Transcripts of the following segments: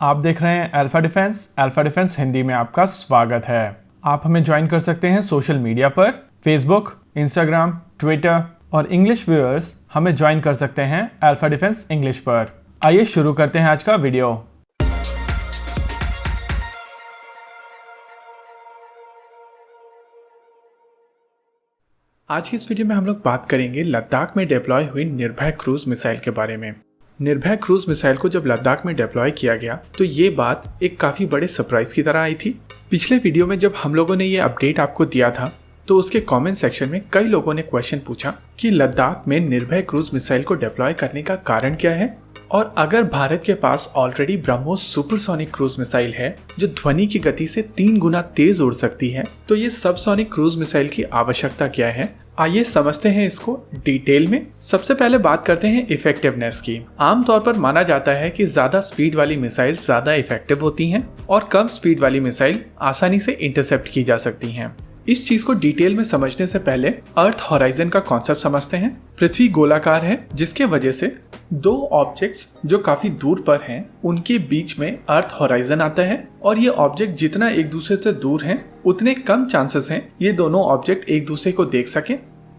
आप देख रहे हैं अल्फा डिफेंस हिंदी में आपका स्वागत है। आप हमें ज्वाइन कर सकते हैं सोशल मीडिया पर, फेसबुक, इंस्टाग्राम, ट्विटर और इंग्लिश व्यूअर्स हमें ज्वाइन कर सकते हैं अल्फा डिफेंस इंग्लिश पर। आइए शुरू करते हैं आज का वीडियो। आज की इस वीडियो में हम लोग बात करेंगे लद्दाख में डिप्लॉय हुई निर्भय क्रूज मिसाइल के बारे में। निर्भय क्रूज मिसाइल को जब लद्दाख में डिप्लॉय किया गया तो ये बात एक काफी बड़े सरप्राइज की तरह आई थी। पिछले वीडियो में जब हम लोगों ने ये अपडेट आपको दिया था तो उसके कमेंट सेक्शन में कई लोगों ने क्वेश्चन पूछा कि लद्दाख में निर्भय क्रूज मिसाइल को डिप्लॉय करने का कारण क्या है, और अगर भारत के पास already Brahmos supersonic cruise missile है जो ध्वनि की गति से 3 गुना तेज उड़ सकती है, तो ये सबसोनिक क्रूज मिसाइल की आवश्यकता क्या है। आइए समझते हैं इसको डिटेल में। सबसे पहले बात करते हैं इफेक्टिवनेस की। आमतौर पर माना जाता है कि ज्यादा स्पीड वाली मिसाइल ज्यादा इफेक्टिव होती हैं और कम स्पीड वाली मिसाइल आसानी से इंटरसेप्ट की जा सकती हैं। इस चीज को डिटेल में समझने से पहले अर्थ होराइजन का कॉन्सेप्ट समझते हैं। पृथ्वी गोलाकार है जिसके वजह से दो ऑब्जेक्ट्स जो काफी दूर पर हैं उनके बीच में अर्थ होराइजन आता है, और ये ऑब्जेक्ट जितना एक दूसरे से दूर हैं उतने कम चांसेस हैं ये दोनों ऑब्जेक्ट एक दूसरे को देख सकें।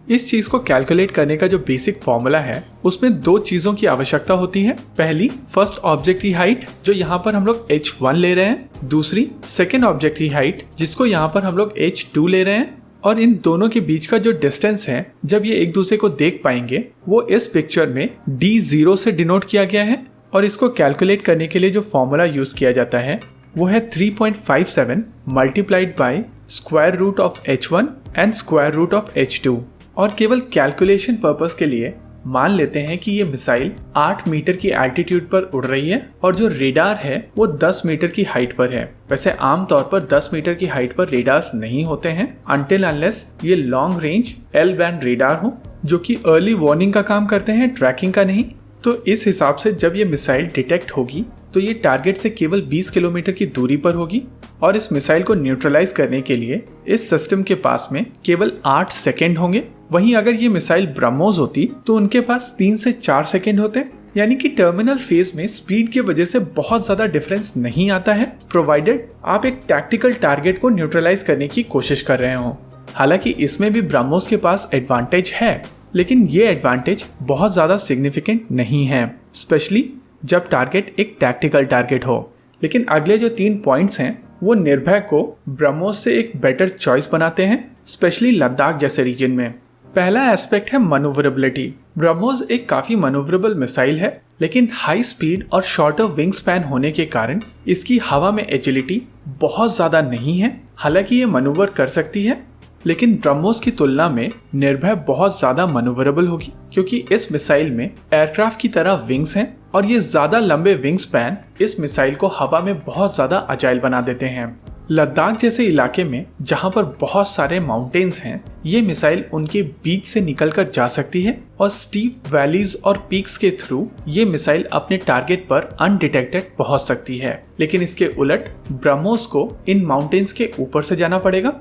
इस चीज को कैलकुलेट करने का जो बेसिक फॉर्मूला है उसमें दो चीजों की आवश्यकता होती है। पहली, फर्स्ट ऑब्जेक्ट की हाइट जो यहाँ पर हम लोग h1 ले रहे हैं, दूसरी सेकेंड ऑब्जेक्ट की हाइट जिसको यहाँ पर हम लोग h2 ले रहे हैं, और इन दोनों के बीच का जो डिस्टेंस है जब ये एक दूसरे को देख पाएंगे वो इस पिक्चर में d0 से डिनोट किया गया है। और इसको कैलकुलेट करने के लिए जो फॉर्मूला यूज किया जाता है वो है 3.57 multiplied by square root of h1 and square root of h2। और केवल कैलकुलेशन पर्पस के लिए मान लेते हैं कि ये मिसाइल 8 मीटर की एल्टीट्यूड पर उड़ रही है और जो रेडार है वो 10 मीटर की हाइट पर है। वैसे आमतौर पर 10 मीटर की हाइट पर रेडार्स नहीं होते हैं अनटिल अनलेस ये long range L band radar हो जो कि अर्ली वार्निंग का काम करते हैं, ट्रैकिंग का नहीं। तो इस हिसाब से जब ये मिसाइल डिटेक्ट होगी तो ये टारगेट से केवल 20 किलोमीटर की दूरी पर होगी, और इस मिसाइल को न्यूट्रलाइज करने के लिए इस सिस्टम के पास में केवल 8 सेकेंड होंगे। वहीं अगर ये मिसाइल ब्रह्मोस होती तो उनके पास 3 से 4 सेकेंड होते, यानी कि टर्मिनल फेज में स्पीड की वजह से बहुत ज्यादा डिफरेंस नहीं आता है, प्रोवाइडेड आप एक टैक्टिकल टारगेट को न्यूट्रलाइज करने की कोशिश कर रहे हो। हालांकि इसमें भी ब्रह्मोस के पास एडवांटेज है, लेकिन ये एडवांटेज बहुत ज्यादा सिग्निफिकेंट नहीं है, स्पेशली जब टारगेट एक टैक्टिकल टारगेट हो। लेकिन अगले जो 3 पॉइंट्स हैं वो निर्भय को ब्रह्मोस से एक बेटर चॉइस बनाते हैं, स्पेशली लद्दाख जैसे रीजन में। पहला एस्पेक्ट है मनूवरेबिलिटी। ब्रह्मोस एक काफी मनूवरेबल मिसाइल है, लेकिन हाई स्पीड और शॉर्टर विंग स्पैन होने के कारण इसकी हवा में एजिलिटी बहुत ज्यादा नहीं है। हालांकि ये मनूवर कर सकती है, लेकिन ब्रह्मोस की तुलना में निर्भय बहुत ज्यादा मनूवरेबल होगी क्योंकि इस मिसाइल में एयरक्राफ्ट की तरह विंग्स हैं, और ये ज्यादा लंबे विंग स्पैन इस मिसाइल को हवा में बहुत ज्यादा अजाइल बना देते हैं। लद्दाख जैसे इलाके में जहां पर बहुत सारे माउंटेन्स हैं, ये मिसाइल उनके बीच से निकलकर जा सकती है, और स्टीप वैलीज और पीक्स के थ्रू ये मिसाइल अपने टारगेट पर अनडिटेक्टेड पहुंच सकती है। लेकिन इसके उलट ब्रह्मोस को इन माउंटेन्स के ऊपर से जाना पड़ेगा।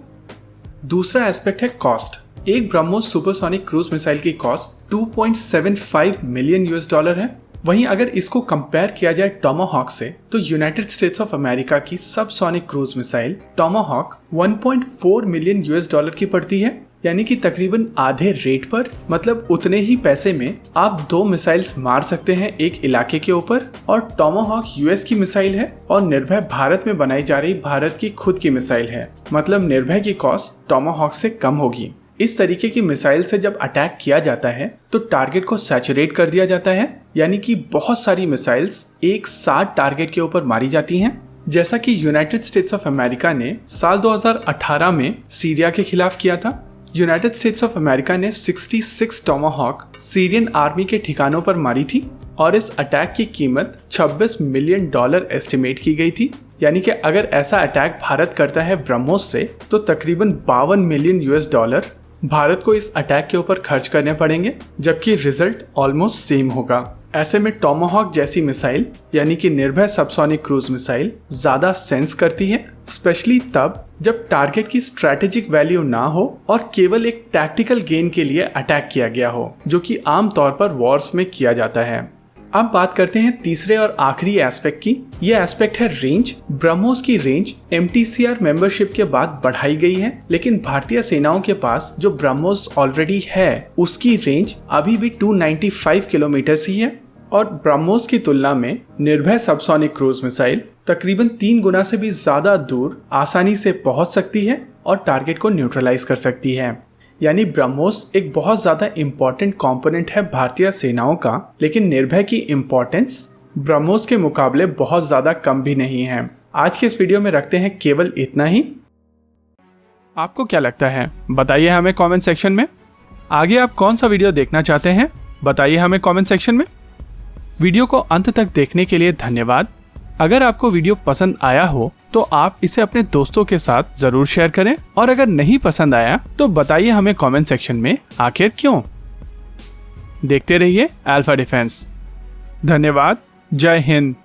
दूसरा एस्पेक्ट है कॉस्ट। एक ब्रह्मोस सुपरसोनिक क्रूज मिसाइल की कॉस्ट 2.75 मिलियन US$ है। वहीं अगर इसको कंपेयर किया जाए टोमाहॉक से तो यूनाइटेड स्टेट्स ऑफ अमेरिका की subsonic cruise missile Tomahawk 1.4 million US$ की पड़ती है, यानी कि तकरीबन आधे रेट पर, मतलब उतने ही पैसे में आप 2 मिसाइल्स मार सकते हैं एक इलाके के ऊपर। और टोमाहॉक US की मिसाइल है और निर्भय भारत में बनाई जा रही भारत की खुद की मिसाइल है, मतलब निर्भय की कॉस्ट टोमाहॉक से कम होगी। इस तरीके की मिसाइल से जब अटैक किया जाता है तो टारगेट को सैचुरेट कर दिया जाता है, यानी कि बहुत सारी मिसाइल्स एक साथ टारगेट के ऊपर मारी जाती हैं। जैसा कि यूनाइटेड स्टेट्स ऑफ अमेरिका ने साल 2018 में सीरिया के खिलाफ किया था। यूनाइटेड स्टेट्स ऑफ अमेरिका ने 66 टोमाहॉक सीरियन आर्मी के ठिकानों पर मारी थी, और इस अटैक की कीमत $26 मिलियन एस्टिमेट की गई थी। यानी कि अगर ऐसा अटैक भारत करता है ब्रह्मोस से तो तकरीबन $52 मिलियन US$ भारत को इस अटैक के ऊपर खर्च करने पड़ेंगे, जबकि रिजल्ट ऑलमोस्ट सेम होगा। ऐसे में टोमाहॉक जैसी मिसाइल यानी कि निर्भय सबसोनिक क्रूज मिसाइल ज्यादा सेंस करती है, स्पेशली तब जब टारगेट की स्ट्रैटेजिक वैल्यू ना हो और केवल एक टैक्टिकल गेन के लिए अटैक किया गया हो, जो कि आमतौर पर वॉर्स में किया जाता है। अब बात करते हैं तीसरे और आखिरी एस्पेक्ट की। यह एस्पेक्ट है रेंज। ब्रह्मोस की रेंज MTCR मेंबरशिप के बाद बढ़ाई गई है, लेकिन भारतीय सेनाओं के पास जो ब्रह्मोस ऑलरेडी है उसकी रेंज अभी भी 295 किलोमीटर ही है। और ब्रह्मोस की तुलना में निर्भय सबसोनिक क्रूज मिसाइल तकरीबन 3 गुना से भी ज्यादा दूर आसानी से पहुंच सकती है और टारगेट को न्यूट्रलाइज कर सकती है। यानी ब्रह्मोस एक बहुत ज्यादा इम्पोर्टेंट कंपोनेंट है भारतीय सेनाओं का, लेकिन निर्भय की इम्पोर्टेंस ब्रह्मोस के मुकाबले बहुत ज्यादा कम भी नहीं है। आज के इस वीडियो में रखते हैं केवल इतना ही। आपको क्या लगता है बताइए हमें कमेंट सेक्शन में। आगे आप कौन सा वीडियो देखना चाहते हैं बताइए हमें कमेंट सेक्शन में। वीडियो को अंत तक देखने के लिए धन्यवाद। अगर आपको वीडियो पसंद आया हो तो आप इसे अपने दोस्तों के साथ जरूर शेयर करें, और अगर नहीं पसंद आया तो बताइए हमें कमेंट सेक्शन में आखिर क्यों। देखते रहिए अल्फा डिफेंस। धन्यवाद। जय हिंद।